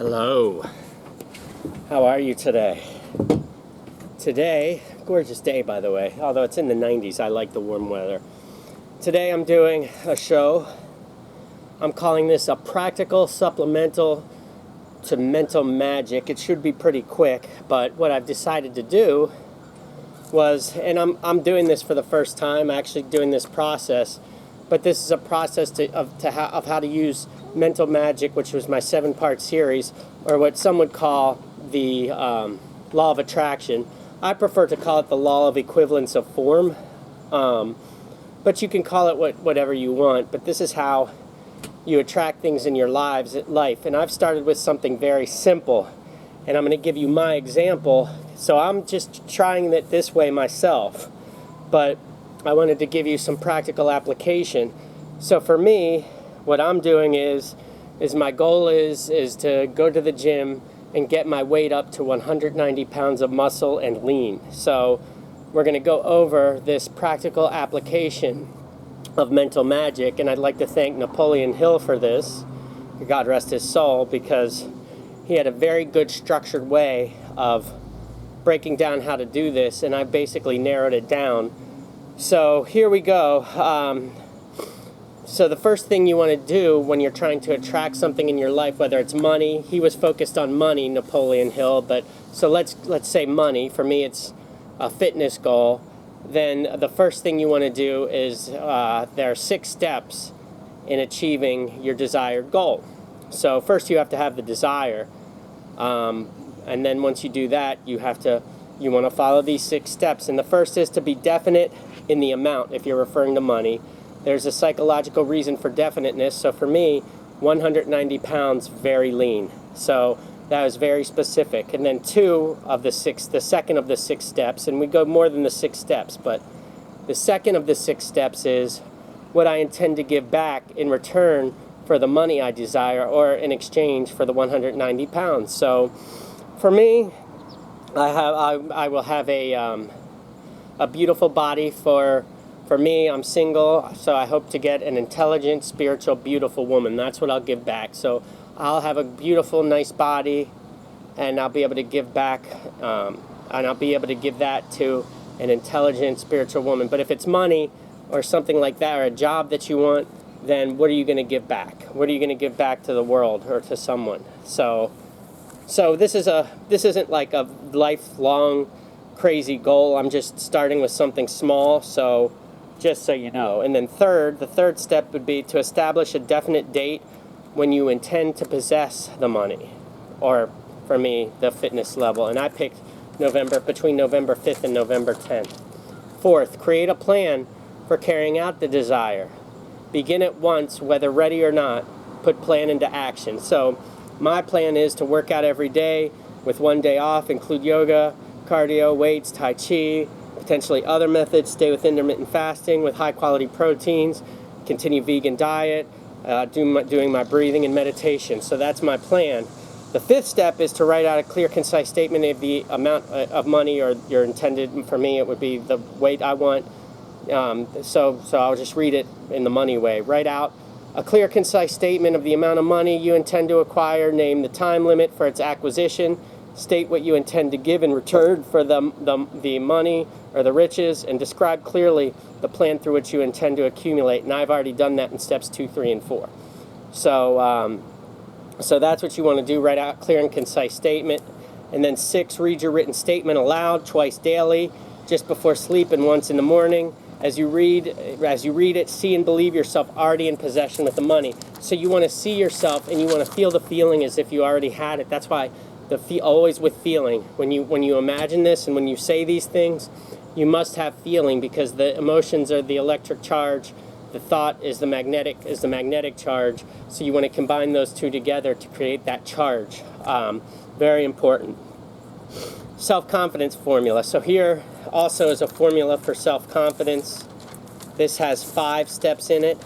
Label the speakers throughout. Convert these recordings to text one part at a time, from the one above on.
Speaker 1: Hello. How are you today? Today, gorgeous day by the way, although it's in the 90s, I like the warm weather. Today I'm doing a show. I'm calling this a practical supplemental to mental magic. It should be pretty quick, but what I've decided to do was, and I'm doing this for the first time, actually doing this process, but this is a process of how to use mental magic, which was my 7-part series, or what some would call the law of attraction. I prefer to call it the law of equivalence of form, but you can call it whatever you want. But this is how you attract things in your life. And I've started with something very simple, and I'm going to give you my example. So I'm just trying it this way myself, but I wanted to give you some practical application. So for me, what I'm doing is my goal is to go to the gym and get my weight up to 190 pounds of muscle and lean. So we're going to go over this practical application of mental magic, and I'd like to thank Napoleon Hill for this, God rest his soul, because he had a very good structured way of breaking down how to do this, and I basically narrowed it down. So here we go. So the first thing you want to do when you're trying to attract something in your life, whether it's money, he was focused on money, Napoleon Hill, but so let's say money. For me, it's a fitness goal. Then the first thing you want to do is there are 6 steps in achieving your desired goal. So first you have to have the desire, and then once you do that, you want to follow these 6 steps. And the first is to be definite in the amount. If you're referring to money, there's a psychological reason for definiteness. So for me, 190 pounds, very lean. So that was very specific. And then the second of the 6 steps, and we go more than the 6 steps, but the second of the 6 steps is what I intend to give back in return for the money I desire, or in exchange for the 190 pounds. So for me, I will have a beautiful body. For me, I'm single, so I hope to get an intelligent, spiritual, beautiful woman. That's what I'll give back. So I'll have a beautiful, nice body, and I'll be able to give back, and I'll be able to give that to an intelligent, spiritual woman. But if it's money or something like that, or a job that you want, then what are you going to give back? What are you going to give back to the world or to someone? So this isn't like a lifelong crazy goal. I'm just starting with something small, so just so you know. And then the third step would be to establish a definite date when you intend to possess the money, or for me, the fitness level. And I picked between November 5th and November 10th. Fourth, create a plan for carrying out the desire. Begin at once, whether ready or not. Put plan into action. So my plan is to work out every day with 1 day off, include yoga, cardio, weights, tai chi, potentially other methods, stay with intermittent fasting with high quality proteins, continue vegan diet, doing my breathing and meditation. So that's my plan. The 5th step is to write out a clear, concise statement of the amount of money, or your intended. For me, it would be the weight I want. So I'll just read it in the money way. Write out a clear, concise statement of the amount of money you intend to acquire. Name the time limit for its acquisition. State what you intend to give in return for the money or the riches, and describe clearly the plan through which you intend to accumulate. And I've already done that in steps 2, 3, and 4. So that's what you want to do. Write out a clear and concise statement. And then 6, read your written statement aloud twice daily, just before sleep and once in the morning. As you read it, see and believe yourself already in possession with the money. So you want to see yourself, and you want to feel the feeling as if you already had it. That's why always with feeling. When you imagine this and when you say these things, you must have feeling, because the emotions are the electric charge, the thought is the magnetic charge. So you want to combine those two together to create that charge. Very important. Self-confidence formula. So here also is a formula for self-confidence. This has 5 steps in it.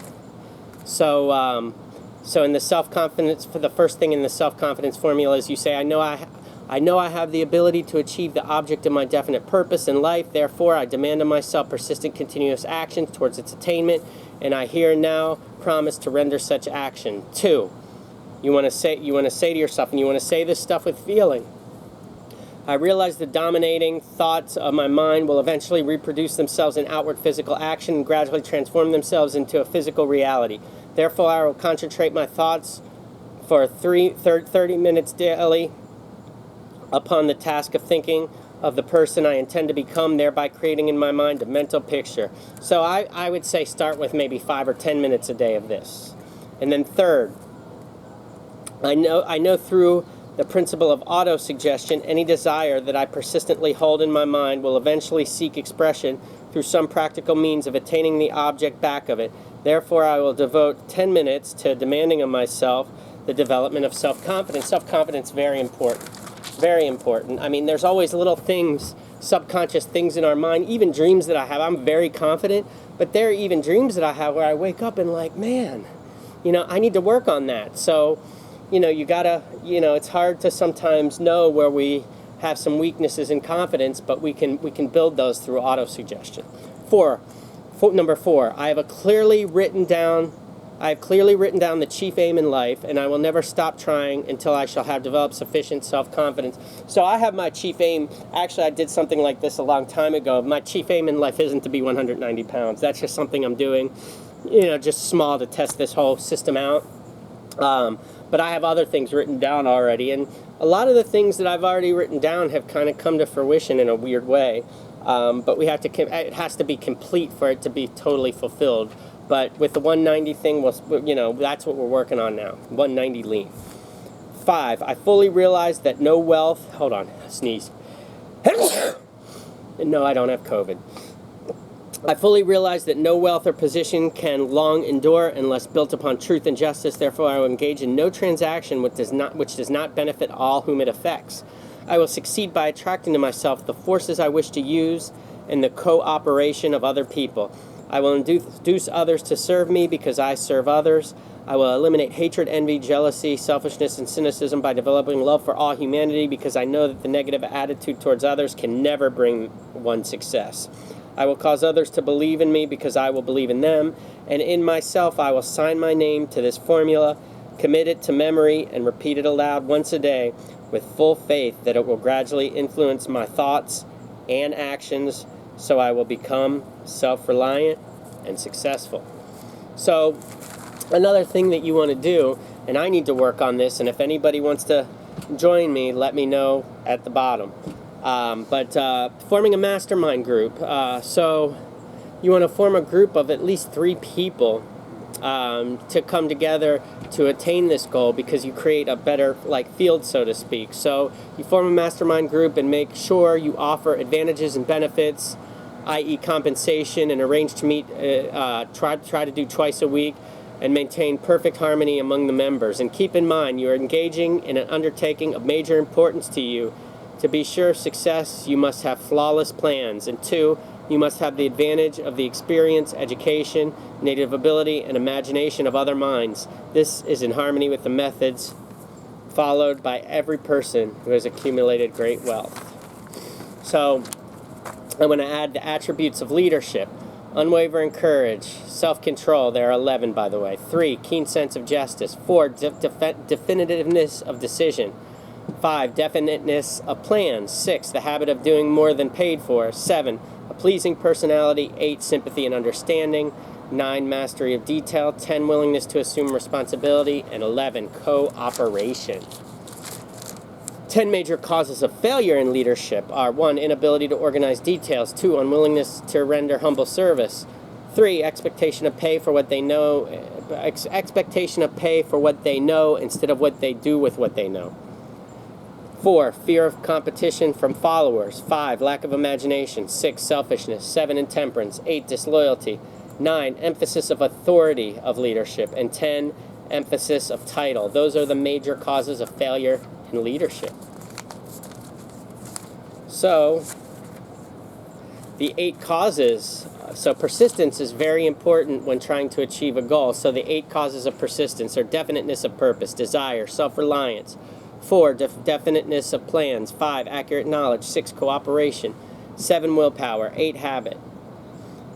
Speaker 1: So in the self-confidence, for the first thing in the self-confidence formula is you say, I know I have the ability to achieve the object of my definite purpose in life. Therefore, I demand of myself persistent, continuous action towards its attainment, and I here and now promise to render such action. 2, You want to say to yourself, and you want to say this stuff with feeling. I realize the dominating thoughts of my mind will eventually reproduce themselves in outward physical action and gradually transform themselves into a physical reality. Therefore, I will concentrate my thoughts for 30 minutes daily upon the task of thinking of the person I intend to become, thereby creating in my mind a mental picture. So I would say start with maybe 5 or 10 minutes a day of this. And then third, I know through the principle of auto-suggestion, any desire that I persistently hold in my mind will eventually seek expression through some practical means of attaining the object back of it. Therefore, I will devote 10 minutes to demanding of myself the development of self-confidence. Self-confidence is very important. Very important. I mean, there's always little things, subconscious things in our mind, even dreams that I have. I'm very confident, but there are even dreams that I have where I wake up and like, man, I need to work on that. So, you gotta, it's hard to sometimes know where we have some weaknesses in confidence, but we can build those through auto-suggestion. Number 4, I have clearly written down the chief aim in life, and I will never stop trying until I shall have developed sufficient self-confidence. So I have my chief aim. Actually, I did something like this a long time ago. My chief aim in life isn't to be 190 pounds. That's just something I'm doing, just small to test this whole system out. But I have other things written down already, and a lot of the things that I've already written down have kind of come to fruition in a weird way. But it has to be complete for it to be totally fulfilled. But with the 190 thing, that's what we're working on now. 190 lean. 5, I fully realize that no wealth. Hold on, sneeze. No, I don't have COVID. I fully realize that no wealth or position can long endure unless built upon truth and justice. Therefore, I will engage in no transaction which does not benefit all whom it affects. I will succeed by attracting to myself the forces I wish to use and the cooperation of other people. I will induce others to serve me because I serve others. I will eliminate hatred, envy, jealousy, selfishness, and cynicism by developing love for all humanity because I know that the negative attitude towards others can never bring one success. I will cause others to believe in me because I will believe in them, and in myself I will sign my name to this formula, commit it to memory, and repeat it aloud once a day with full faith that it will gradually influence my thoughts and actions so I will become self-reliant and successful. So another thing that you want to do, and I need to work on this, and if anybody wants to join me, let me know at the bottom. But forming a mastermind group. So you want to form a group of at least 3 people to come together to attain this goal because you create a better field, so to speak. So you form a mastermind group and make sure you offer advantages and benefits, i.e. compensation, and arrange to meet, try to do twice a week, and maintain perfect harmony among the members. And keep in mind, you are engaging in an undertaking of major importance to you. To be sure of success, you must have flawless plans. And 2, you must have the advantage of the experience, education, native ability, and imagination of other minds. This is in harmony with the methods followed by every person who has accumulated great wealth. So I'm going to add the attributes of leadership: unwavering courage, self-control. There are 11, by the way. 3, keen sense of justice. 4, definitiveness of decision. 5, definiteness of plans. 6, the habit of doing more than paid for. 7, a pleasing personality. 8, sympathy and understanding. 9, mastery of detail. 10, willingness to assume responsibility. And 11, cooperation. 10 major causes of failure in leadership are: 1, inability to organize details. 2, unwillingness to render humble service. 3, expectation of pay for what they know. Expectation of pay for what they know instead of what they do with what they know. 4, fear of competition from followers. 5, lack of imagination. 6, selfishness. 7, intemperance. 8, disloyalty. 9, emphasis of authority of leadership. And 10, emphasis of title. Those are the major causes of failure in leadership. So, the 8 causes. So persistence is very important when trying to achieve a goal. So the 8 causes of persistence are definiteness of purpose, desire, self-reliance. 4, definiteness of plans. 5, accurate knowledge. 6, cooperation. 7, willpower. 8, habit.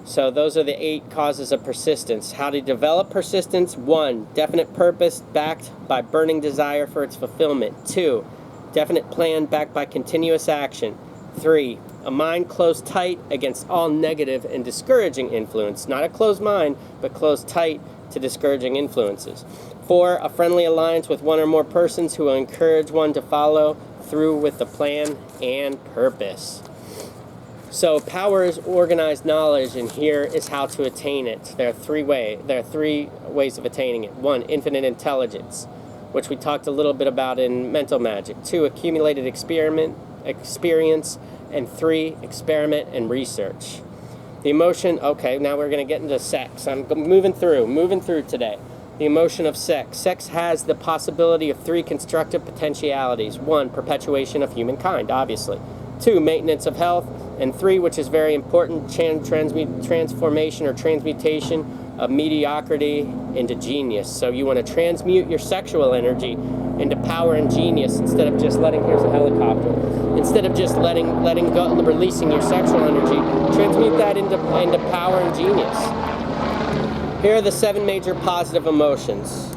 Speaker 1: So those are the 8 causes of persistence. How to develop persistence: 1, definite purpose backed by burning desire for its fulfillment. 2, definite plan backed by continuous action. 3, a mind closed tight against all negative and discouraging influence. Not a closed mind, but closed tight to discouraging influences. 4, a friendly alliance with one or more persons who will encourage one to follow through with the plan and purpose. So power is organized knowledge, and here is how to attain it. There are three ways of attaining it. 1, infinite intelligence, which we talked a little bit about in mental magic. 2, accumulated experience, and 3, experiment and research. The emotion, okay, now we're going to get into sex. I'm moving through today. The emotion of sex. Sex has the possibility of 3 constructive potentialities. 1, perpetuation of humankind, obviously. 2, maintenance of health. And 3, which is very important, transformation or transmutation of mediocrity into genius. So you want to transmute your sexual energy into power and genius instead of just letting, here's a helicopter, instead of just letting go, releasing your sexual energy, transmute that into power and genius. Here are the 7 major positive emotions.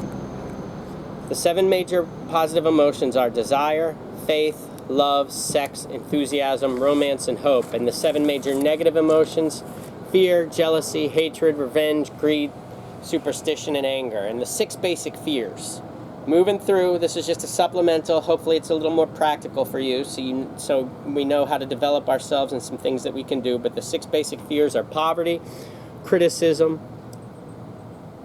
Speaker 1: The 7 major positive emotions are desire, faith, love, sex, enthusiasm, romance, and hope. And the 7 major negative emotions: fear, jealousy, hatred, revenge, greed, superstition, and anger. And the 6 basic fears. Moving through, this is just a supplemental. Hopefully it's a little more practical for you, so we know how to develop ourselves and some things that we can do. But the 6 basic fears are poverty, criticism,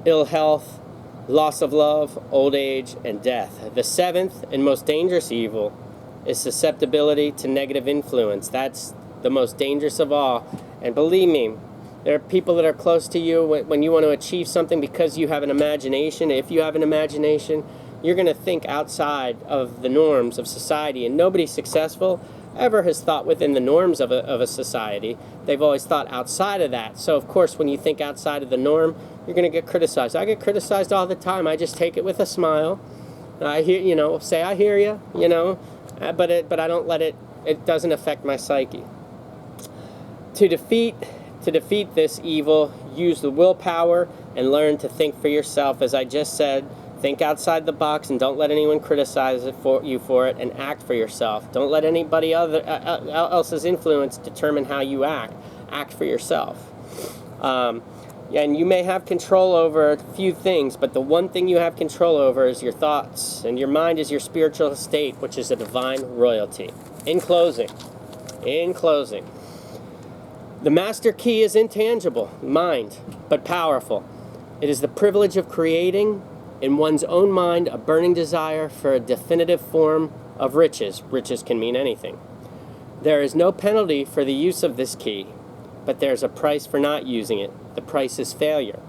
Speaker 1: ill health, loss of love, old age, and death. The 7th and most dangerous evil is susceptibility to negative influence. That's the most dangerous of all. And believe me, there are people that are close to you when you want to achieve something because you have an imagination. If you have an imagination, you're going to think outside of the norms of society. And nobody successful ever has thought within the norms of a society. They've always thought outside of that. So of course, when you think outside of the norm, you're going to get criticized. I get criticized all the time. I just take it with a smile. I hear, say I hear you, but I don't let it doesn't affect my psyche. To defeat this evil, use the willpower and learn to think for yourself. As I just said, think outside the box and don't let anyone criticize you for it, and act for yourself. Don't let anybody else's influence determine how you act. Act for yourself. And you may have control over a few things, but the one thing you have control over is your thoughts, and your mind is your spiritual estate, which is a divine royalty. In closing, the master key is intangible, mind, but powerful. It is the privilege of creating in one's own mind a burning desire for a definitive form of riches. Riches can mean anything. There is no penalty for the use of this key, but there is a price for not using it. The price is failure.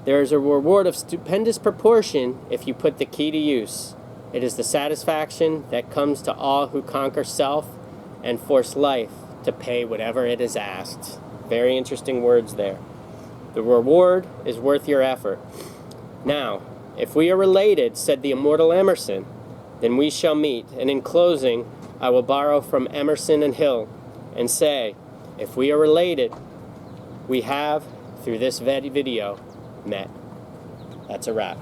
Speaker 1: There is a reward of stupendous proportion if you put the key to use. It is the satisfaction that comes to all who conquer self and force life to pay whatever it is asked. Very interesting words there. The reward is worth your effort. Now, if we are related, said the immortal Emerson, then we shall meet. And in closing, I will borrow from Emerson and Hill and say, if we are related, we have, through this video, met. That's a wrap.